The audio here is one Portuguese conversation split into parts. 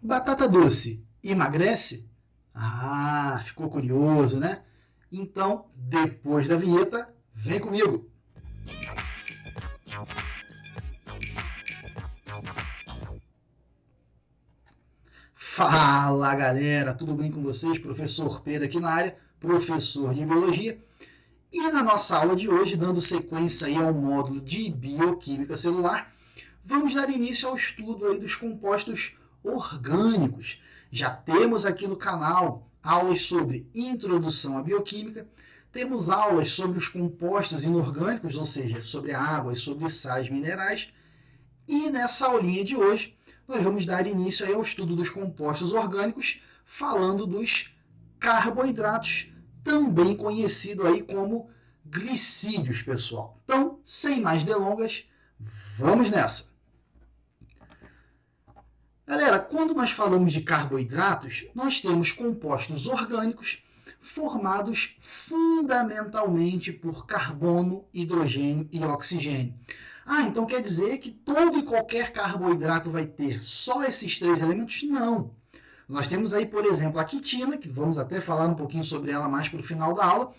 Batata doce emagrece? Ah, ficou curioso, né? Então, depois da vinheta, vem comigo. Fala, galera, tudo bem com vocês? Professor Pedro aqui na área, professor de biologia. E na nossa aula de hoje, dando sequência aí ao módulo de bioquímica celular, vamos dar início ao estudo aí dos compostos orgânicos. Já temos aqui no canal aulas sobre introdução à bioquímica, temos aulas sobre os compostos inorgânicos, ou seja, sobre água e sobre sais minerais. E nessa aulinha de hoje, nós vamos dar início aí ao estudo dos compostos orgânicos, falando dos carboidratos, também conhecido aí como glicídios, pessoal. Então, sem mais delongas, vamos nessa! Galera, quando nós falamos de carboidratos, nós temos compostos orgânicos formados fundamentalmente por carbono, hidrogênio e oxigênio. Ah, então quer dizer que todo e qualquer carboidrato vai ter só esses três elementos? Não. Nós temos aí, por exemplo, a quitina, que vamos até falar um pouquinho sobre ela mais para o final da aula,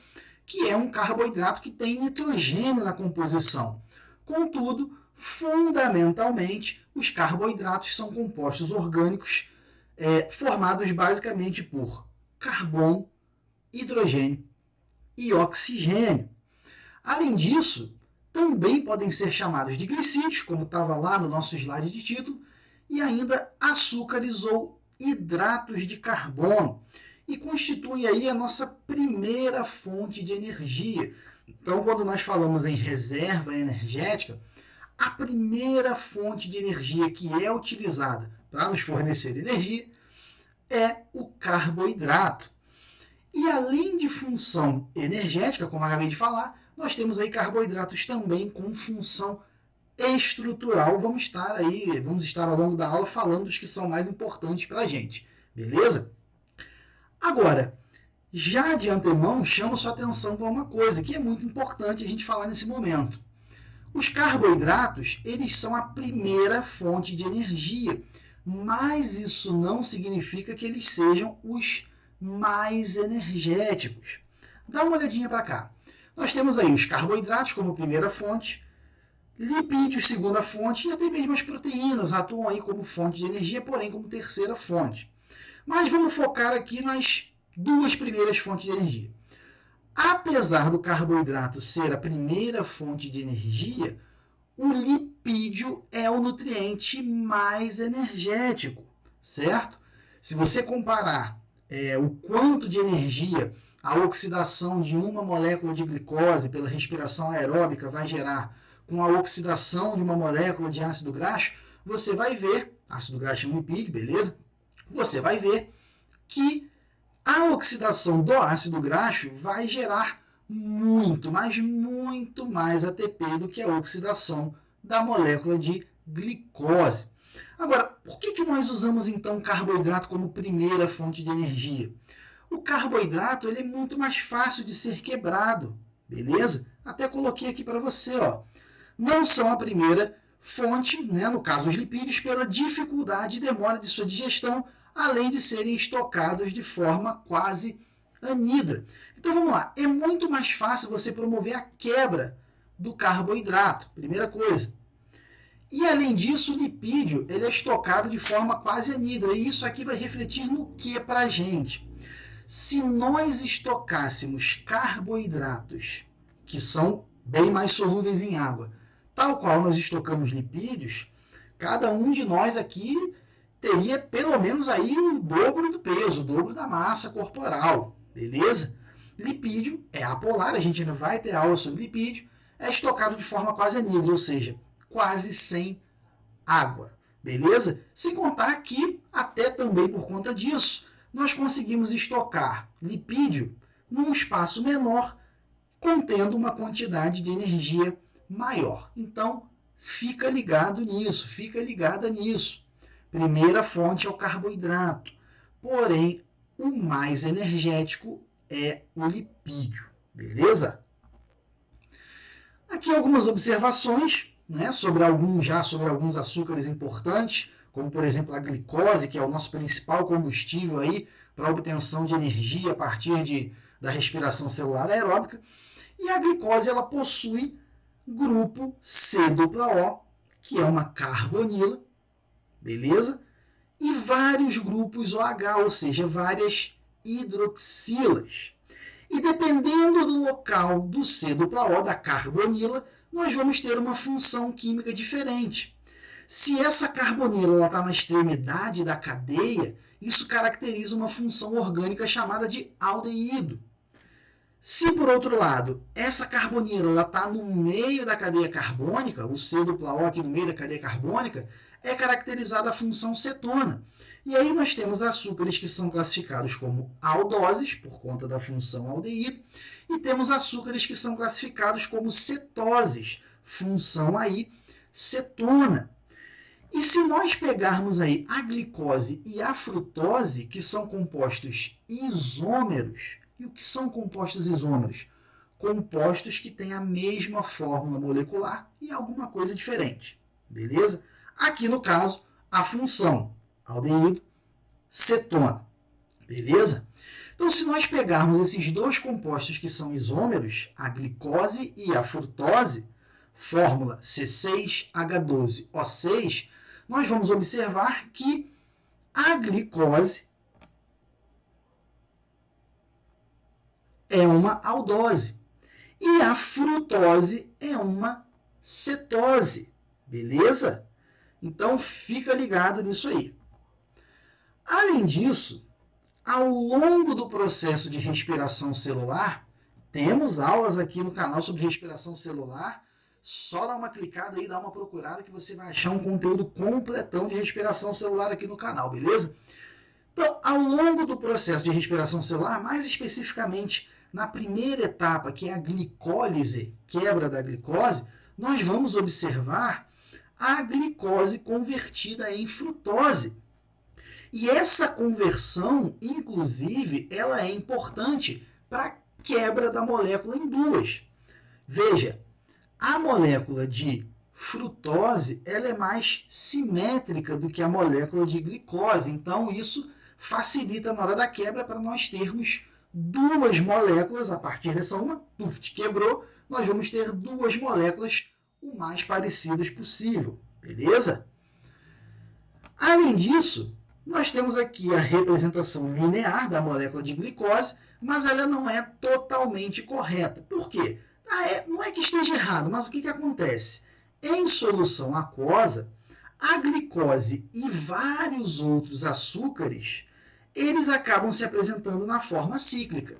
que é um carboidrato que tem nitrogênio na composição. Contudo, fundamentalmente, os carboidratos são compostos orgânicos formados basicamente por carbono, hidrogênio e oxigênio. Além disso, também podem ser chamados de glicídios, como estava lá no nosso slide de título, e ainda açúcares ou hidratos de carbono, e constituem aí a nossa primeira fonte de energia. Então, quando nós falamos em reserva energética, a primeira fonte de energia que é utilizada para nos fornecer energia é o carboidrato. E além de função energética, como eu acabei de falar, nós temos aí carboidratos também com função estrutural. Vamos estar ao longo da aula falando dos que são mais importantes para a gente, beleza? Agora, já de antemão, chamo sua atenção para uma coisa que é muito importante a gente falar nesse momento. Os carboidratos, eles são a primeira fonte de energia, mas isso não significa que eles sejam os mais energéticos. Dá uma olhadinha para cá. Nós temos aí os carboidratos como primeira fonte, lipídios segunda fonte e até mesmo as proteínas atuam aí como fonte de energia, porém como terceira fonte. Mas vamos focar aqui nas duas primeiras fontes de energia. Apesar do carboidrato ser a primeira fonte de energia, o lipídio é o nutriente mais energético, certo? Se você comparar o quanto de energia a oxidação de uma molécula de glicose pela respiração aeróbica vai gerar com a oxidação de uma molécula de ácido graxo, você vai ver, ácido graxo é um lipídio, beleza? Você vai ver que a oxidação do ácido graxo vai gerar muito, mas muito mais ATP do que a oxidação da molécula de glicose. Agora, por que nós usamos então carboidrato como primeira fonte de energia? O carboidrato ele é muito mais fácil de ser quebrado, beleza? Até coloquei aqui para você, ó. Não são a primeira fonte, né, no caso os lipídios, pela dificuldade e demora de sua digestão, além de serem estocados de forma quase anidra. Então vamos lá, é muito mais fácil você promover a quebra do carboidrato, primeira coisa. E além disso, o lipídio ele é estocado de forma quase anidra, e isso aqui vai refletir no que para a gente? Se nós estocássemos carboidratos, que são bem mais solúveis em água, tal qual nós estocamos lipídios, cada um de nós aqui teria pelo menos aí o dobro do peso, o dobro da massa corporal, beleza? Lipídio é apolar, a gente ainda vai ter aula sobre lipídio, é estocado de forma quase anidra, ou seja, quase sem água, beleza? Sem contar que, até também por conta disso, nós conseguimos estocar lipídio num espaço menor, contendo uma quantidade de energia maior. Então, fica ligado nisso, fica ligada nisso. Primeira fonte é o carboidrato, porém, o mais energético é o lipídio, beleza? Aqui algumas observações, né, sobre alguns açúcares importantes, como por exemplo a glicose, que é o nosso principal combustível aí para a obtenção de energia a partir da respiração celular aeróbica. E a glicose ela possui grupo C+O, que é uma carbonila, beleza? E vários grupos OH, ou seja, várias hidroxilas. E dependendo do local do C+O, da carbonila, nós vamos ter uma função química diferente. Se essa carbonila está na extremidade da cadeia, isso caracteriza uma função orgânica chamada de aldeído. Se, por outro lado, essa carbonila está no meio da cadeia carbônica, o C+O aqui no meio da cadeia carbônica, é caracterizada a função cetona. E aí nós temos açúcares que são classificados como aldoses, por conta da função aldeído, e temos açúcares que são classificados como cetoses, função aí cetona. E se nós pegarmos aí a glicose e a frutose, que são compostos isômeros, e o que são compostos isômeros? Compostos que têm a mesma fórmula molecular e alguma coisa diferente, beleza? Aqui no caso, a função aldeído, cetona, beleza? Então, se nós pegarmos esses dois compostos que são isômeros, a glicose e a frutose, fórmula C6H12O6, nós vamos observar que a glicose é uma aldose e a frutose é uma cetose, beleza? Então, fica ligado nisso aí. Além disso, ao longo do processo de respiração celular, temos aulas aqui no canal sobre respiração celular. Só dá uma clicada aí, dá uma procurada que você vai achar um conteúdo completão de respiração celular aqui no canal, beleza? Então, ao longo do processo de respiração celular, mais especificamente na primeira etapa, que é a glicólise, quebra da glicose, nós vamos observar a glicose convertida em frutose. E essa conversão, inclusive, ela é importante para a quebra da molécula em duas. Veja, a molécula de frutose ela é mais simétrica do que a molécula de glicose. Então, isso facilita na hora da quebra para nós termos duas moléculas, a partir dessa uma, quebrou, nós vamos ter duas moléculas o mais parecidas possível, beleza? Além disso, nós temos aqui a representação linear da molécula de glicose, mas ela não é totalmente correta. Por quê? Não é que esteja errado, mas o que acontece? Em solução aquosa, a glicose e vários outros açúcares, eles acabam se apresentando na forma cíclica.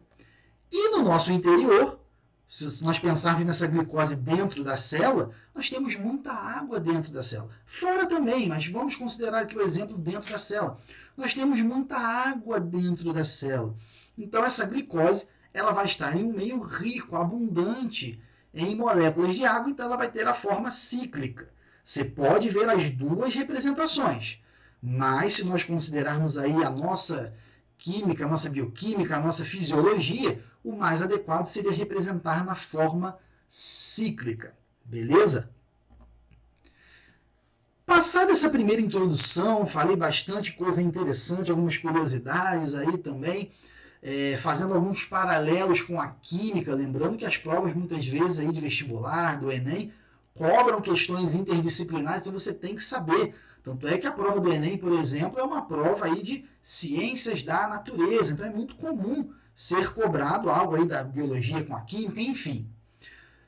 E no nosso interior, se nós pensarmos nessa glicose dentro da célula, nós temos muita água dentro da célula. Fora também, mas vamos considerar aqui o exemplo dentro da célula. Nós temos muita água dentro da célula. Então, essa glicose ela vai estar em um meio rico, abundante em moléculas de água, então ela vai ter a forma cíclica. Você pode ver as duas representações, mas se nós considerarmos aí a nossa química, a nossa bioquímica, a nossa fisiologia, o mais adequado seria representar na forma cíclica, beleza? Passada essa primeira introdução, falei bastante coisa interessante, algumas curiosidades aí também, fazendo alguns paralelos com a química, lembrando que as provas muitas vezes aí de vestibular, do Enem, cobram questões interdisciplinares, então você tem que saber. Tanto é que a prova do Enem, por exemplo, é uma prova aí de ciências da natureza, então é muito comum ser cobrado algo aí da biologia com a química, enfim.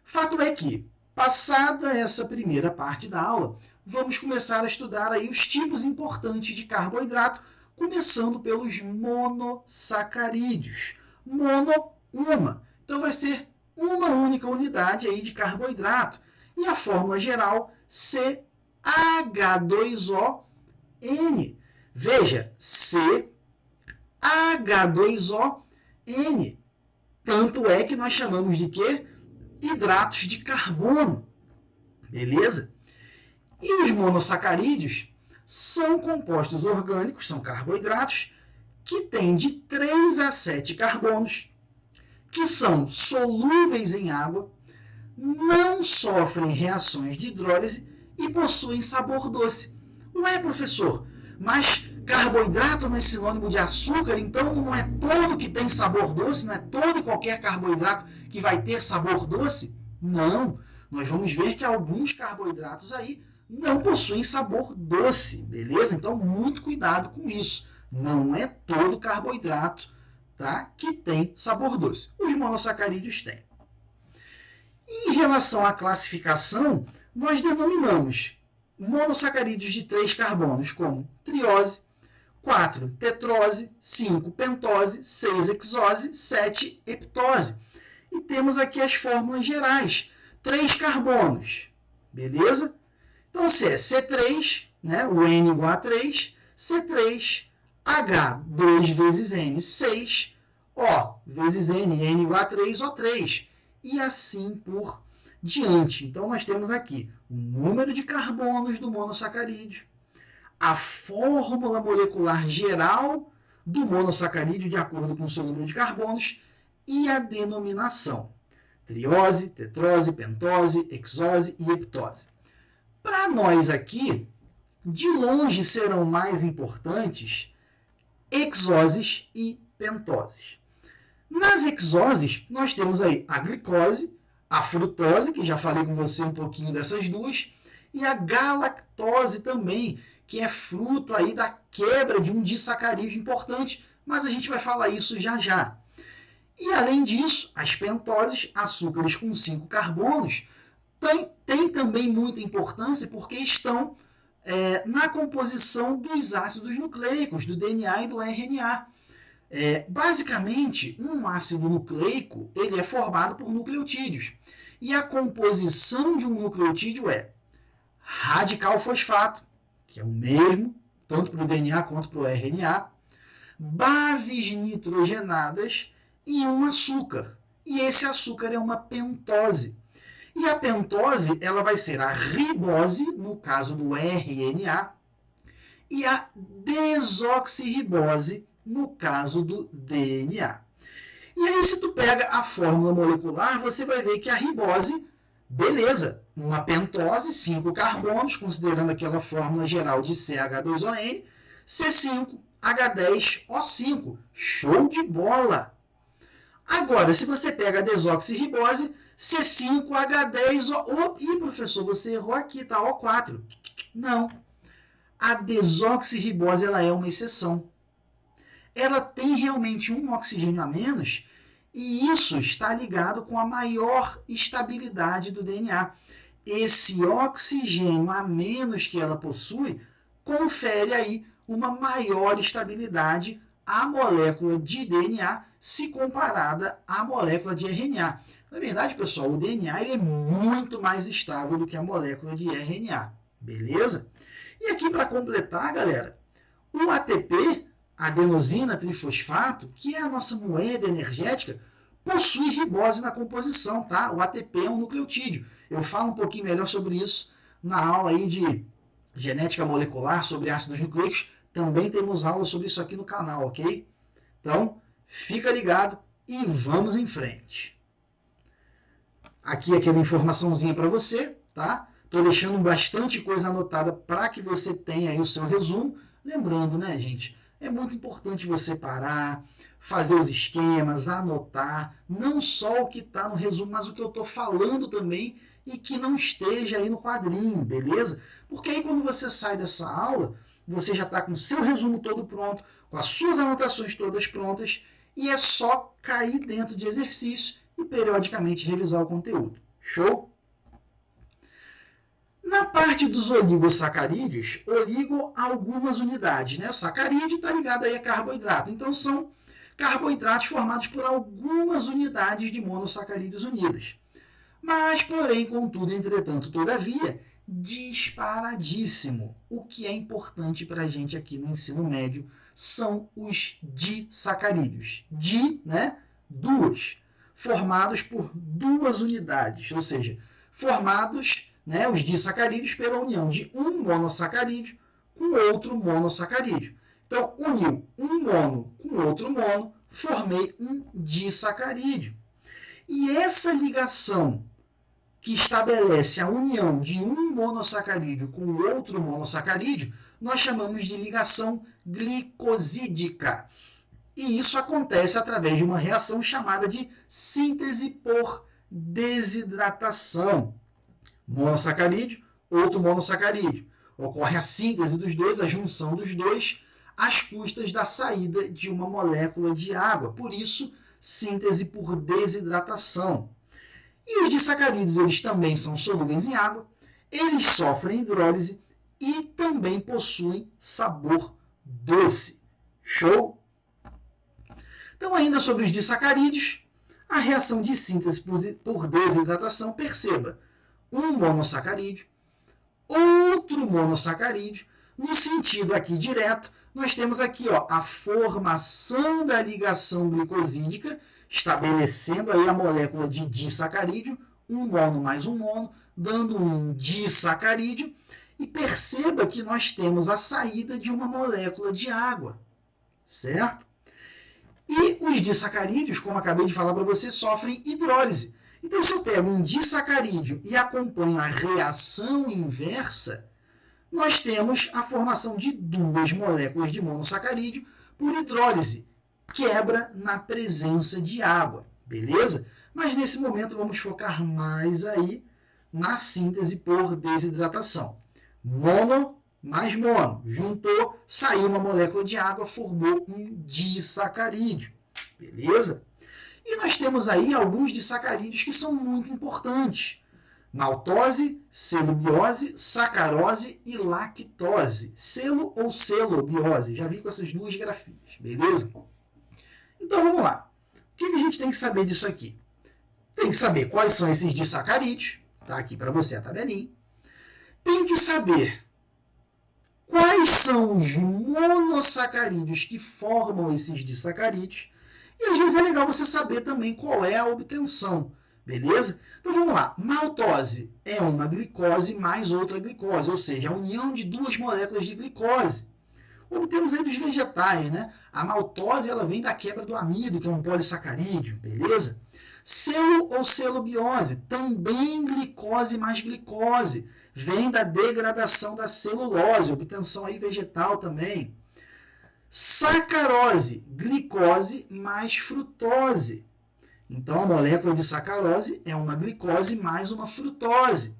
Fato é que, passada essa primeira parte da aula, vamos começar a estudar aí os tipos importantes de carboidrato, começando pelos monossacarídeos. Mono, uma. Então vai ser uma única unidade aí de carboidrato. E a fórmula geral, CH2ON. Veja, CH2ON. Tanto é que nós chamamos de quê? Hidratos de carbono. Beleza? E os monossacarídeos são compostos orgânicos, são carboidratos, que têm de 3 a 7 carbonos, que são solúveis em água, não sofrem reações de hidrólise e possuem sabor doce. Ué, professor, mas carboidrato não é sinônimo de açúcar, então não é todo que tem sabor doce, não é todo e qualquer carboidrato que vai ter sabor doce? Não, nós vamos ver que alguns carboidratos aí não possuem sabor doce, beleza? Então, muito cuidado com isso. Não é todo carboidrato, tá, que tem sabor doce. Os monossacarídeos têm. Em relação à classificação, nós denominamos monossacarídeos de 3 carbonos como triose, 4 tetrose, 5 pentose, 6 hexose, 7 heptose. E temos aqui as fórmulas gerais. 3 carbonos, beleza? Então, se é C3, né, o N igual a 3, C3, H, 2 vezes N, 6, O vezes N, N igual a 3, O3. E assim por diante. Então, nós temos aqui o número de carbonos do monossacarídeo, a fórmula molecular geral do monossacarídeo de acordo com o seu número de carbonos e a denominação. Triose, tetrose, pentose, hexose e heptose. Para nós aqui, de longe serão mais importantes hexoses e pentoses. Nas hexoses, nós temos aí a glicose, a frutose, que já falei com você um pouquinho dessas duas, e a galactose também, que é fruto aí da quebra de um disacarídeo importante, mas a gente vai falar isso já já. E além disso, as pentoses, açúcares com 5 carbonos, têm também muita importância porque estão na composição dos ácidos nucleicos, do DNA e do RNA. Basicamente, um ácido nucleico ele é formado por nucleotídeos. E a composição de um nucleotídeo é radical fosfato, que é o mesmo, tanto para o DNA quanto para o RNA, bases nitrogenadas e um açúcar. E esse açúcar é uma pentose. E a pentose ela vai ser a ribose, no caso do RNA, e a desoxirribose, no caso do DNA. E aí, se tu pega a fórmula molecular, você vai ver que a ribose, beleza, uma pentose, 5 carbonos, considerando aquela fórmula geral de CH2ON, C5H10O5. Show de bola! Agora, se você pega a desoxirribose, C5H10O... Ih, professor, você errou aqui, tá? O4. Não. A desoxirribose ela é uma exceção. Ela tem realmente um oxigênio a menos e isso está ligado com a maior estabilidade do DNA. Esse oxigênio a menos que ela possui confere aí uma maior estabilidade à molécula de DNA se comparada à molécula de RNA. Na verdade, pessoal, o DNA ele é muito mais estável do que a molécula de RNA, beleza? E aqui, para completar, galera, o ATP, adenosina trifosfato, que é a nossa moeda energética, possui ribose na composição, tá? O ATP é um nucleotídeo. Eu falo um pouquinho melhor sobre isso na aula aí de genética molecular, sobre ácidos nucleicos. Também temos aula sobre isso aqui no canal, ok? Então, fica ligado e vamos em frente. Aqui aquela informaçãozinha para você, tá? Estou deixando bastante coisa anotada para que você tenha aí o seu resumo. Lembrando, né, gente? É muito importante você parar, fazer os esquemas, anotar, não só o que está no resumo, mas o que eu estou falando também e que não esteja aí no quadrinho, beleza? Porque aí quando você sai dessa aula, você já está com o seu resumo todo pronto, com as suas anotações todas prontas, e é só cair dentro de exercício e periodicamente revisar o conteúdo. Show? Na parte dos oligosacarídeos, oligo algumas unidades, né? O sacarídeo está ligado aí a carboidrato. Então, são carboidratos formados por algumas unidades de monossacarídeos unidas. Mas, porém, contudo, entretanto, todavia, disparadíssimo. O que é importante para a gente aqui no ensino médio são os disacarídeos. Né? Duas. Formados por duas unidades, ou seja, formados... né, os disacarídeos pela união de um monossacarídeo com outro monossacarídeo. Então, uniu um mono com outro mono, formei um disacarídeo. E essa ligação que estabelece a união de um monossacarídeo com outro monossacarídeo, nós chamamos de ligação glicosídica. E isso acontece através de uma reação chamada de síntese por desidratação. Monossacarídeo, outro monossacarídeo. Ocorre a síntese dos dois, a junção dos dois, às custas da saída de uma molécula de água. Por isso, síntese por desidratação. E os disacarídeos, eles também são solúveis em água, eles sofrem hidrólise e também possuem sabor doce. Show? Então, ainda sobre os disacarídeos, a reação de síntese por desidratação, perceba, um monossacarídeo, outro monossacarídeo, no sentido aqui direto, nós temos aqui a formação da ligação glicosídica, estabelecendo aí a molécula de disacarídeo, um mono mais um mono, dando um disacarídeo, e perceba que nós temos a saída de uma molécula de água, certo? E os disacarídeos, como acabei de falar para você, sofrem hidrólise. Então, se eu pego um disacarídeo e acompanho a reação inversa, nós temos a formação de duas moléculas de monossacarídeo por hidrólise, quebra na presença de água, beleza? Mas nesse momento vamos focar mais aí na síntese por desidratação. Mono mais mono, juntou, saiu uma molécula de água, formou um disacarídeo, beleza? E nós temos aí alguns disacarídeos que são muito importantes. Maltose, celubiose, sacarose e lactose. Celo ou celobiose. Já vi com essas duas grafias, beleza? Então vamos lá. O que a gente tem que saber disso aqui? Tem que saber quais são esses disacarídeos. Tá aqui para você a tabelinha. Tem que saber quais são os monossacarídeos que formam esses disacarídeos. E às vezes é legal você saber também qual é a obtenção, beleza? Então vamos lá. Maltose é uma glicose mais outra glicose, ou seja, a união de duas moléculas de glicose. Obtemos aí dos vegetais, né? A maltose ela vem da quebra do amido, que é um polissacarídeo, beleza? Celo ou celubiose, também glicose mais glicose, vem da degradação da celulose, obtenção aí vegetal também. Sacarose, glicose mais frutose. Então, a molécula de sacarose é uma glicose mais uma frutose.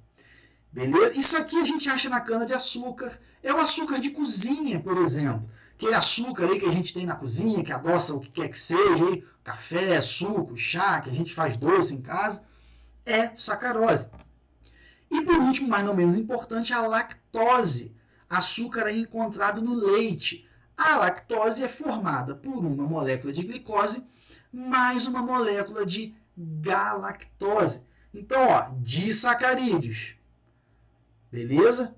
Beleza? Isso aqui a gente acha na cana-de-açúcar. É o açúcar de cozinha, por exemplo. Aquele açúcar aí que a gente tem na cozinha, que adoça o que quer que seja, aí, café, suco, chá, que a gente faz doce em casa, é sacarose. E por último, mas não menos importante, a lactose. Açúcar é encontrado no leite. A lactose é formada por uma molécula de glicose mais uma molécula de galactose. Então, disacarídeos. Beleza?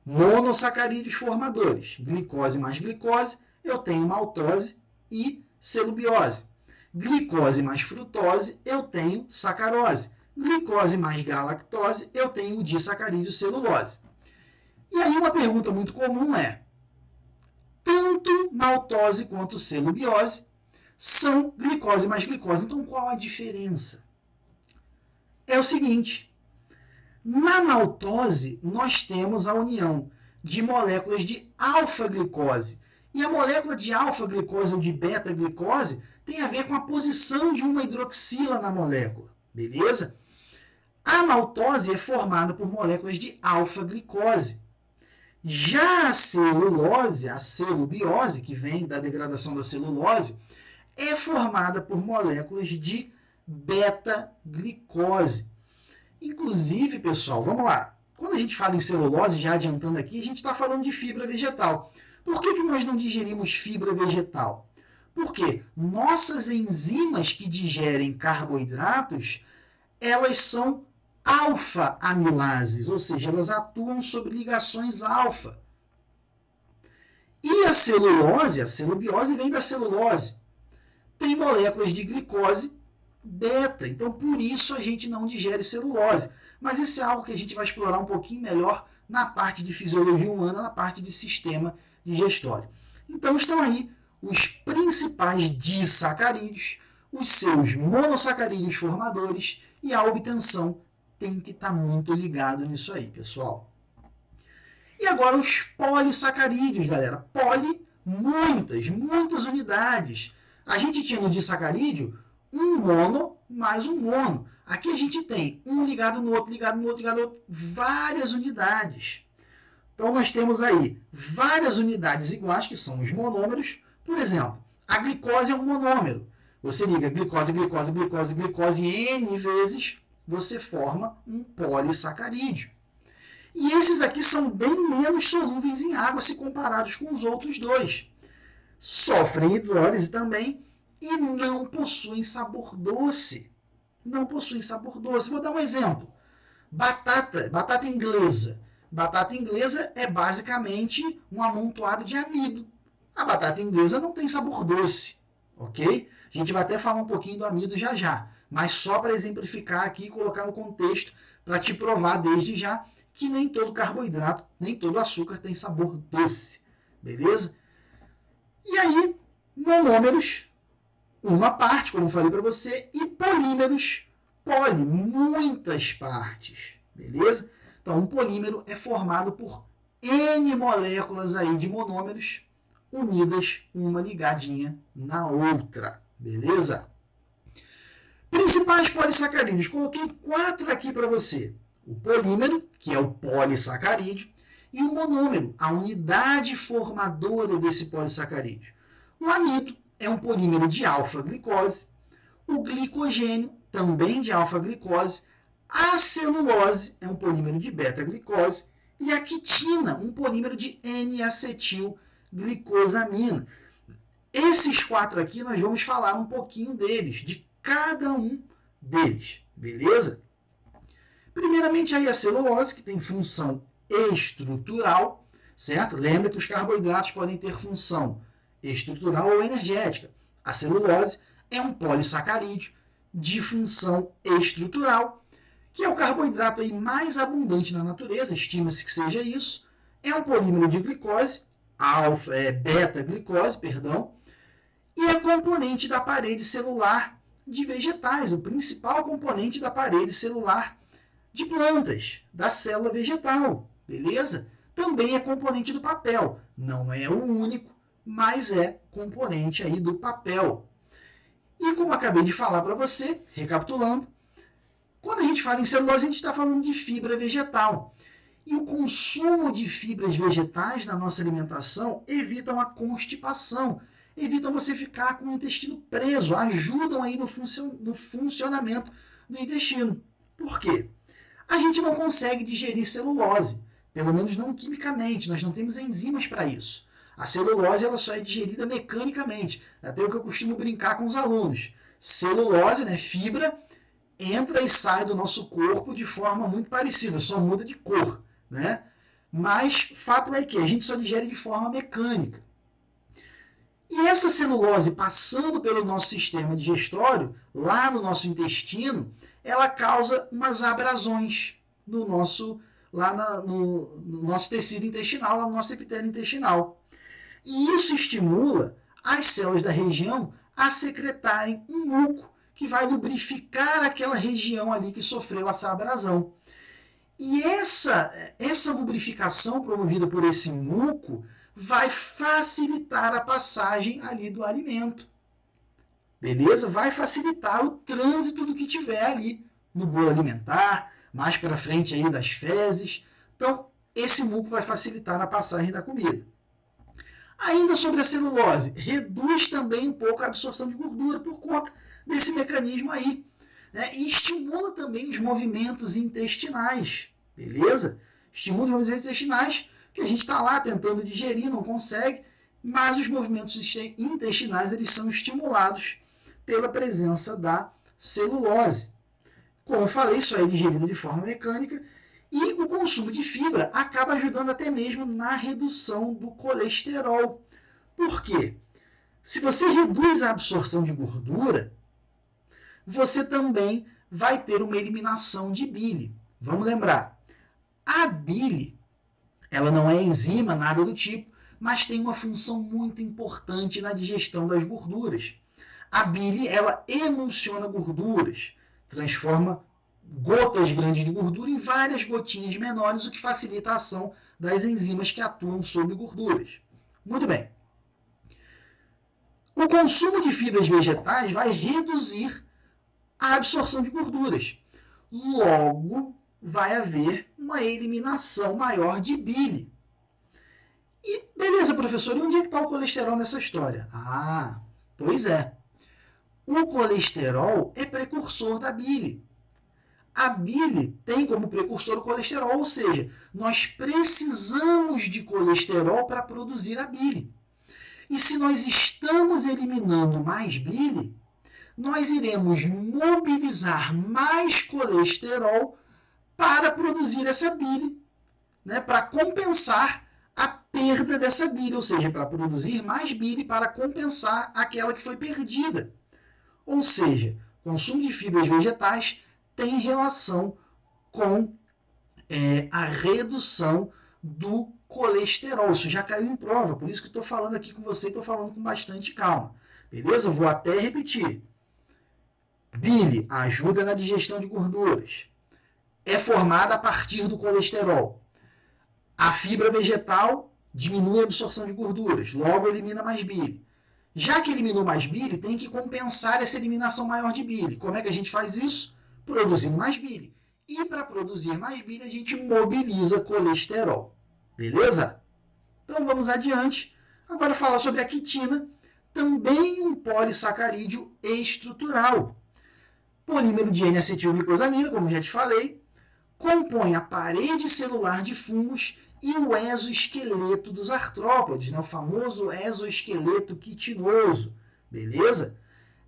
Monossacarídeos formadores. Glicose mais glicose, eu tenho maltose e celubiose. Glicose mais frutose, eu tenho sacarose. Glicose mais galactose, eu tenho o disacarídeo celulose. E aí uma pergunta muito comum é: tanto maltose quanto celubiose são glicose mais glicose. Então, qual a diferença? É o seguinte: na maltose, nós temos a união de moléculas de alfa-glicose. E a molécula de alfa-glicose ou de beta-glicose tem a ver com a posição de uma hidroxila na molécula. Beleza? A maltose é formada por moléculas de alfa-glicose. Já a celulose, a celubiose, que vem da degradação da celulose, é formada por moléculas de beta-glicose. Inclusive, pessoal, vamos lá. Quando a gente fala em celulose, já adiantando aqui, a gente está falando de fibra vegetal. Por que nós não digerimos fibra vegetal? Porque nossas enzimas que digerem carboidratos, elas são alfa-amilases, ou seja, elas atuam sobre ligações alfa. E a celulose, a celubiose, vem da celulose. Tem moléculas de glicose beta, então por isso a gente não digere celulose. Mas isso é algo que a gente vai explorar um pouquinho melhor na parte de fisiologia humana, na parte de sistema digestório. Então estão aí os principais disacarídeos, os seus monossacarídeos formadores, e a obtenção tem que estar muito ligado nisso aí, pessoal. E agora os polissacarídeos, galera. Poli, muitas unidades. A gente tinha no disacarídeo um mono mais um mono. Aqui a gente tem um ligado no outro, ligado no outro, ligado no outro, várias unidades. Então nós temos aí várias unidades iguais, que são os monômeros. Por exemplo, a glicose é um monômero. Você liga glicose, glicose, glicose, glicose N vezes, você forma um polissacarídeo. E esses aqui são bem menos solúveis em água se comparados com os outros dois. Sofrem hidrólise também e não possuem sabor doce. Não possuem sabor doce. Vou dar um exemplo. Batata inglesa. Batata inglesa é basicamente um amontoado de amido. A batata inglesa não tem sabor doce, ok? A gente vai até falar um pouquinho do amido já já, mas só para exemplificar aqui e colocar no contexto para te provar desde já que nem todo carboidrato, nem todo açúcar tem sabor doce, beleza? E aí, monômeros, uma parte, como eu falei para você, e polímeros, muitas partes, beleza? Então, um polímero é formado por N moléculas aí de monômeros unidas, uma ligadinha na outra, beleza? Principais polissacarídeos, coloquei 4 aqui para você. O polímero, que é o polissacarídeo, e o monômero, a unidade formadora desse polissacarídeo. O amido é um polímero de alfa-glicose, o glicogênio, também de alfa-glicose, a celulose é um polímero de beta-glicose e a quitina, um polímero de N-acetilglicosamina. Esses 4 aqui nós vamos falar um pouquinho deles, de cada um deles, beleza? Primeiramente aí a celulose, que tem função estrutural, certo? Lembra que os carboidratos podem ter função estrutural ou energética. A celulose é um polissacarídeo de função estrutural, que é o carboidrato aí mais abundante na natureza, estima-se que seja isso. É um polímero de glicose, beta-glicose, perdão, e é componente da parede celular de vegetais, o principal componente da parede celular de plantas, da célula vegetal, beleza? Também é componente do papel. Não é o único, mas é componente aí do papel. E como acabei de falar para você, recapitulando, quando a gente fala em celulose, a gente está falando de fibra vegetal. E o consumo de fibras vegetais na nossa alimentação evita uma constipação, evitam você ficar com o intestino preso, ajudam aí no funcionamento do intestino. Por quê? A gente não consegue digerir celulose, pelo menos não quimicamente, nós não temos enzimas para isso. A celulose ela só é digerida mecanicamente, até o que eu costumo brincar com os alunos. Celulose, né, fibra, entra e sai do nosso corpo de forma muito parecida, só muda de cor, né? Mas fato é que a gente só digere de forma mecânica. E essa celulose passando pelo nosso sistema digestório, lá no nosso intestino, ela causa umas abrasões no nosso, no nosso tecido intestinal, lá no nosso epitélio intestinal. E isso estimula as células da região a secretarem um muco que vai lubrificar aquela região ali que sofreu essa abrasão. E essa lubrificação promovida por esse muco vai facilitar a passagem ali do alimento. Beleza? Vai facilitar o trânsito do que tiver ali no bolo alimentar, mais para frente aí das fezes. Então, esse muco vai facilitar a passagem da comida. Ainda sobre a celulose, reduz também um pouco a absorção de gordura por conta desse mecanismo aí, né? E estimula também os movimentos intestinais, beleza? Estimula os movimentos intestinais, que a gente está lá tentando digerir, não consegue, mas os movimentos intestinais eles são estimulados pela presença da celulose. Como eu falei, isso é digerido de forma mecânica e o consumo de fibra acaba ajudando até mesmo na redução do colesterol. Por quê? Se você reduz a absorção de gordura, você também vai ter uma eliminação de bile. Vamos lembrar, a bile, ela não é enzima, nada do tipo, mas tem uma função muito importante na digestão das gorduras. A bile, ela emulsiona gorduras, transforma gotas grandes de gordura em várias gotinhas menores, o que facilita a ação das enzimas que atuam sobre gorduras. Muito bem. O consumo de fibras vegetais vai reduzir a absorção de gorduras. Logo, vai haver uma eliminação maior de bile. E, beleza, professor, e onde é que está o colesterol nessa história? Ah, pois é. O colesterol é precursor da bile. A bile tem como precursor o colesterol, ou seja, nós precisamos de colesterol para produzir a bile. E se nós estamos eliminando mais bile, nós iremos mobilizar mais colesterol para produzir essa bile, né, para compensar a perda dessa bile, ou seja, para produzir mais bile para compensar aquela que foi perdida. Ou seja, o consumo de fibras vegetais tem relação com a redução do colesterol. Isso já caiu em prova, por isso que estou falando aqui com você e estou falando com bastante calma. Beleza? Eu vou até repetir. Bile ajuda na digestão de gorduras. É formada a partir do colesterol. A fibra vegetal diminui a absorção de gorduras, logo elimina mais bile. Já que eliminou mais bile, tem que compensar essa eliminação maior de bile. Como é que a gente faz isso? Produzindo mais bile. E para produzir mais bile, a gente mobiliza colesterol. Beleza? Então vamos adiante. Agora falar sobre a quitina, também um polissacarídeo estrutural. Polímero de N-acetilglicosamina, como já te falei, compõe a parede celular de fungos e o exoesqueleto dos artrópodes, né? O famoso exoesqueleto quitinoso, beleza?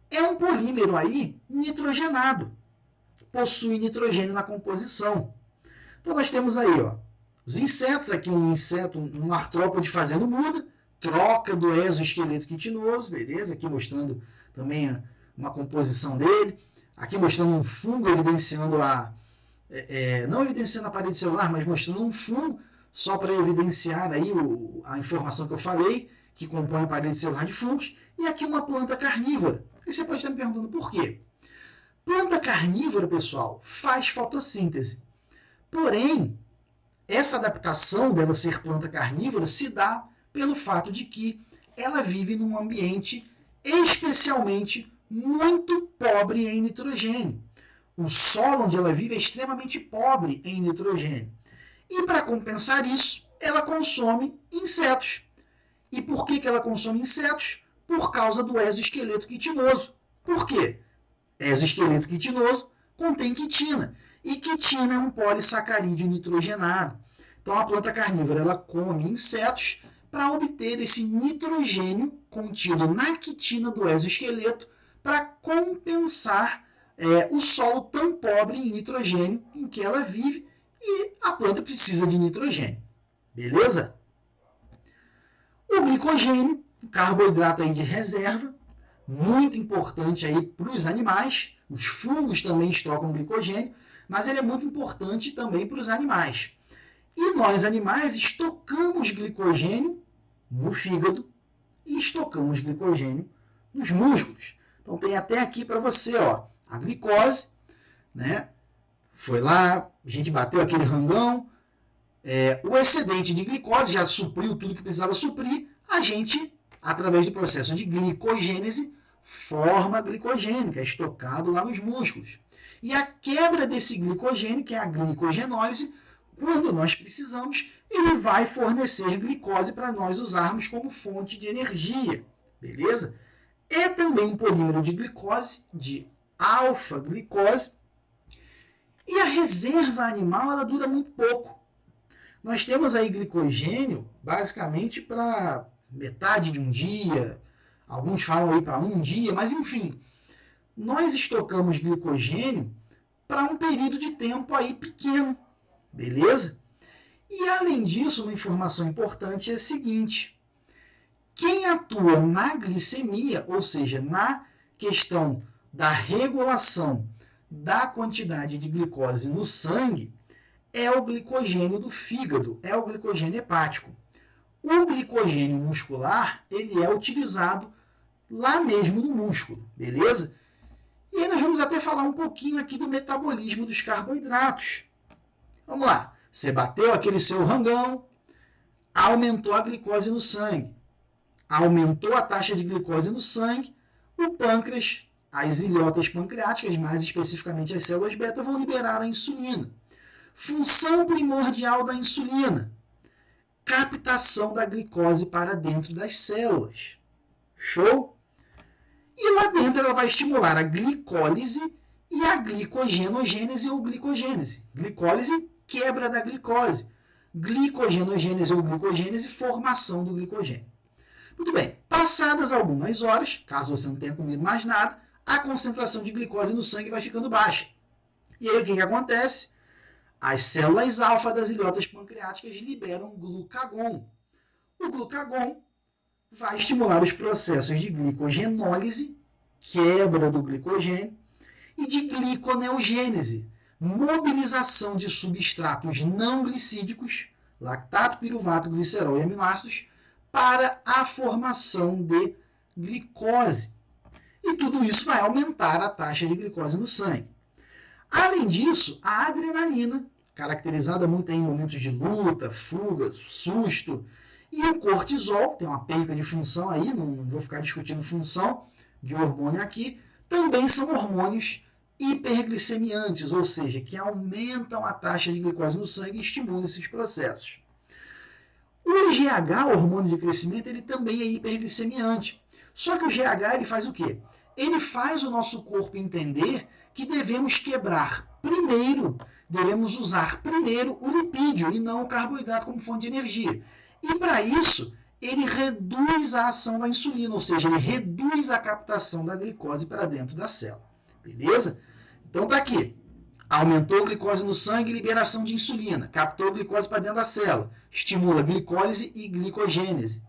É um polímero aí nitrogenado, possui nitrogênio na composição. Então nós temos aí, ó, os insetos, aqui um inseto, um artrópode fazendo muda, troca do exoesqueleto quitinoso, beleza? Aqui mostrando também uma composição dele, aqui mostrando um fungo evidenciando não evidenciando a parede celular, mas mostrando um fungo, só para evidenciar aí a informação que eu falei, que compõe a parede celular de fungos, e aqui uma planta carnívora. E você pode estar me perguntando por quê? Planta carnívora, pessoal, faz fotossíntese. Porém, essa adaptação dela ser planta carnívora se dá pelo fato de que ela vive num ambiente especialmente muito pobre em nitrogênio. O solo onde ela vive é extremamente pobre em nitrogênio. E para compensar isso, ela consome insetos. E por que ela consome insetos? Por causa do exoesqueleto quitinoso. Por quê? Exoesqueleto quitinoso contém quitina. E quitina é um polissacarídeo nitrogenado. Então a planta carnívora ela come insetos para obter esse nitrogênio contido na quitina do exoesqueleto para compensar o solo tão pobre em nitrogênio em que ela vive, e a planta precisa de nitrogênio. Beleza? O glicogênio, o carboidrato aí de reserva, muito importante aí para os animais. Os fungos também estocam glicogênio, mas ele é muito importante também para os animais. E nós, animais, estocamos glicogênio no fígado e estocamos glicogênio nos músculos. Então tem até aqui para você, ó, a glicose, né? Foi lá, a gente bateu aquele rangão, o excedente de glicose já supriu tudo que precisava suprir, a gente, através do processo de glicogênese, forma glicogênio, que é estocado lá nos músculos. E a quebra desse glicogênio, que é a glicogenólise, quando nós precisamos, ele vai fornecer glicose para nós usarmos como fonte de energia, beleza? É também um polímero de glicose, de alfa-glicose, e a reserva animal ela dura muito pouco. Nós temos aí glicogênio basicamente para metade de um dia, alguns falam aí para um dia, mas enfim, nós estocamos glicogênio para um período de tempo aí pequeno, beleza? E além disso, uma informação importante é a seguinte: quem atua na glicemia, ou seja, na questão da regulação da quantidade de glicose no sangue, é o glicogênio do fígado, é o glicogênio hepático. O glicogênio muscular, ele é utilizado lá mesmo no músculo, beleza? E aí nós vamos até falar um pouquinho aqui do metabolismo dos carboidratos. Vamos lá, você bateu aquele seu rangão, aumentou a glicose no sangue. Aumentou a taxa de glicose no sangue, o pâncreas, as ilhotas pancreáticas, mais especificamente as células beta, vão liberar a insulina. Função primordial da insulina: captação da glicose para dentro das células. Show? E lá dentro ela vai estimular a glicólise e a glicogenogênese ou glicogênese. Glicólise, quebra da glicose. Glicogenogênese ou glicogênese, formação do glicogênio. Muito bem, passadas algumas horas, caso você não tenha comido mais nada, a concentração de glicose no sangue vai ficando baixa. E aí o que acontece? As células alfa das ilhotas pancreáticas liberam glucagon. O glucagon vai estimular os processos de glicogenólise, quebra do glicogênio, e de gliconeogênese, mobilização de substratos não glicídicos, lactato, piruvato, glicerol e aminoácidos, para a formação de glicose. E tudo isso vai aumentar a taxa de glicose no sangue. Além disso, a adrenalina, caracterizada muito em momentos de luta, fuga, susto, e o cortisol, tem uma perca de função aí, não vou ficar discutindo função de hormônio aqui, também são hormônios hiperglicemiantes, ou seja, que aumentam a taxa de glicose no sangue e estimulam esses processos. O GH, hormônio de crescimento, ele também é hiperglicemiante. Só que o GH ele faz o quê? Ele faz o nosso corpo entender que devemos devemos usar primeiro o lipídio e não o carboidrato como fonte de energia. E para isso, ele reduz a ação da insulina, ou seja, ele reduz a captação da glicose para dentro da célula. Beleza? Então tá aqui. Aumentou a glicose no sangue e liberação de insulina. Captou a glicose para dentro da célula. Estimula glicólise e glicogênese.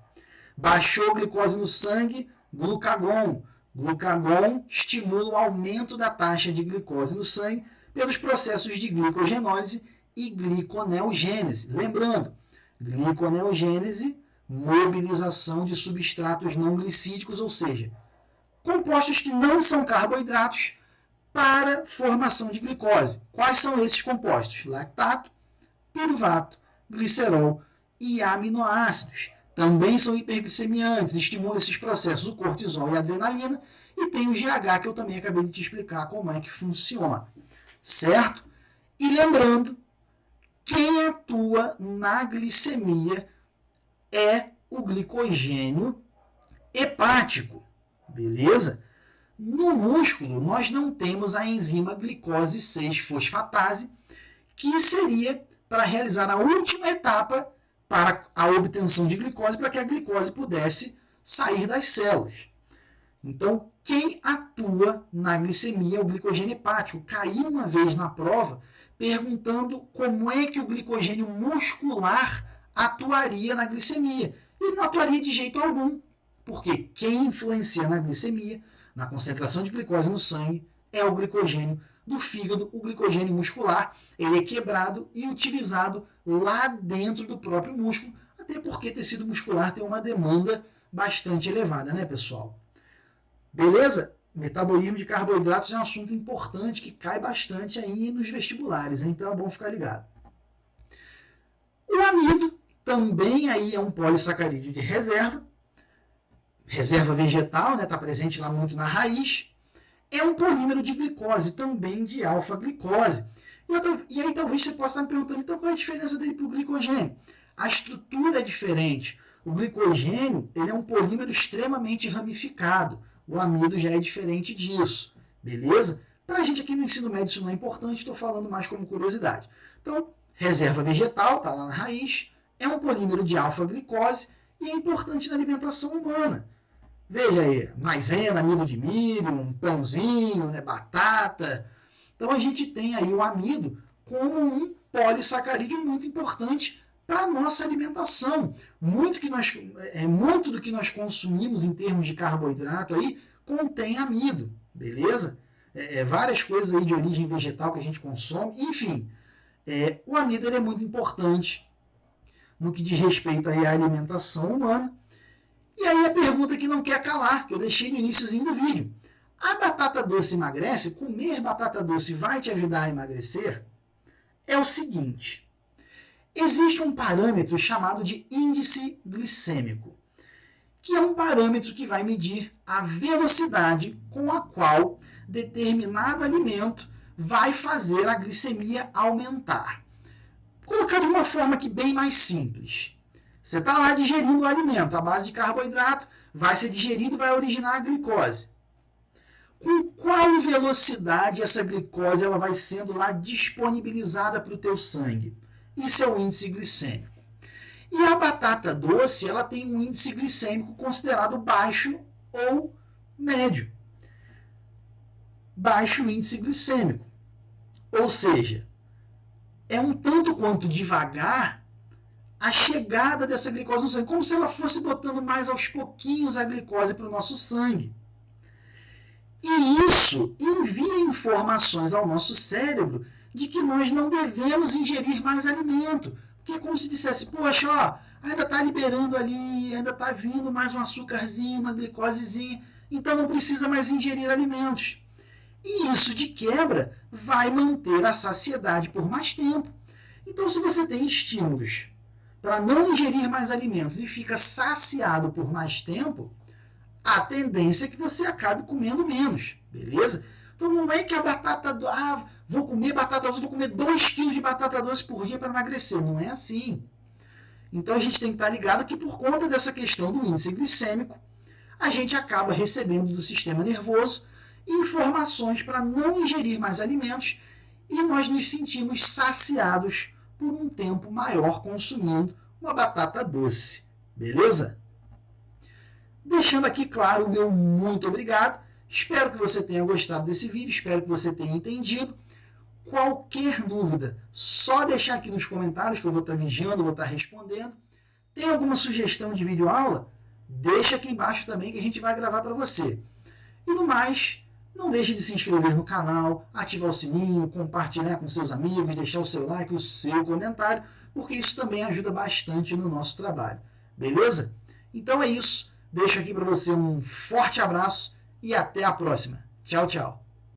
Baixou a glicose no sangue, glucagon. Glucagon estimula o aumento da taxa de glicose no sangue pelos processos de glicogenólise e gliconeogênese. Lembrando, gliconeogênese, mobilização de substratos não glicídicos, ou seja, compostos que não são carboidratos, para formação de glicose. Quais são esses compostos? Lactato, piruvato, glicerol e aminoácidos. Também são hiperglicemiantes, estimulam esses processos, o cortisol e a adrenalina, e tem o GH, que eu também acabei de te explicar como é que funciona. Certo? E lembrando, quem atua na glicemia é o glicogênio hepático. Beleza? No músculo, nós não temos a enzima glicose 6-fosfatase, que seria para realizar a última etapa para a obtenção de glicose, para que a glicose pudesse sair das células. Então, quem atua na glicemia é o glicogênio hepático. Caiu uma vez na prova perguntando como é que o glicogênio muscular atuaria na glicemia. Ele não atuaria de jeito algum, porque quem influencia na glicemia, na concentração de glicose no sangue, é o glicogênio do fígado, o glicogênio muscular. Ele é quebrado e utilizado lá dentro do próprio músculo, até porque tecido muscular tem uma demanda bastante elevada, né, pessoal? Beleza? Metabolismo de carboidratos é um assunto importante que cai bastante aí nos vestibulares, então é bom ficar ligado. O amido também aí é um polissacarídeo de reserva vegetal, né? Está presente lá muito na raiz. É um polímero de glicose, também de alfa-glicose. E aí talvez você possa estar me perguntando, então qual é a diferença dele para o glicogênio? A estrutura é diferente. O glicogênio ele é um polímero extremamente ramificado. O amido já é diferente disso. Beleza? Para a gente aqui no ensino médio isso não é importante, estou falando mais como curiosidade. Então, reserva vegetal, está lá na raiz, é um polímero de alfa-glicose e é importante na alimentação humana. Veja aí, maisena, amido de milho, um pãozinho, né, batata. Então a gente tem aí o amido como um polissacarídeo muito importante para a nossa alimentação. Muito do que nós consumimos em termos de carboidrato aí contém amido, beleza? Várias coisas aí de origem vegetal que a gente consome, enfim. O amido ele é muito importante no que diz respeito aí à alimentação humana. E aí a pergunta que não quer calar, que eu deixei no iniciozinho do vídeo. A batata doce emagrece? Comer batata doce vai te ajudar a emagrecer? É o seguinte, Existe um parâmetro chamado de índice glicêmico, que é um parâmetro que vai medir a velocidade com a qual determinado alimento vai fazer a glicemia aumentar. Vou colocar de uma forma aqui bem mais simples. Você está lá digerindo o alimento, a base de carboidrato vai ser digerido e vai originar a glicose. Com qual velocidade essa glicose ela vai sendo lá disponibilizada para o teu sangue? Isso é o índice glicêmico. E a batata doce ela tem um índice glicêmico considerado baixo ou médio. Baixo índice glicêmico. Ou seja, é um tanto quanto devagar a chegada dessa glicose no sangue, como se ela fosse botando mais aos pouquinhos a glicose para o nosso sangue. E isso envia informações ao nosso cérebro de que nós não devemos ingerir mais alimento. Porque é como se dissesse, poxa, ó, ainda está liberando ali, ainda está vindo mais um açúcarzinho, uma glicosezinha, então não precisa mais ingerir alimentos. E isso, de quebra, vai manter a saciedade por mais tempo. Então, se você tem estímulos para não ingerir mais alimentos e fica saciado por mais tempo, a tendência é que você acabe comendo menos, beleza? Então não é que a batata doce, vou comer batata doce, vou comer 2 kg de batata doce por dia para emagrecer. Não é assim. Então a gente tem que estar ligado que por conta dessa questão do índice glicêmico, a gente acaba recebendo do sistema nervoso informações para não ingerir mais alimentos e nós nos sentimos saciados por um tempo maior consumindo uma batata doce, beleza? Deixando aqui claro o meu muito obrigado. Espero que você tenha gostado desse vídeo, espero que você tenha entendido. Qualquer dúvida, só deixar aqui nos comentários que eu vou estar vigiando, vou estar respondendo. Tem alguma sugestão de videoaula? Deixa aqui embaixo também que a gente vai gravar para você. E no mais, não deixe de se inscrever no canal, ativar o sininho, compartilhar com seus amigos, deixar o seu like, o seu comentário, porque isso também ajuda bastante no nosso trabalho. Beleza? Então é isso. Deixo aqui para você um forte abraço e até a próxima. Tchau, tchau.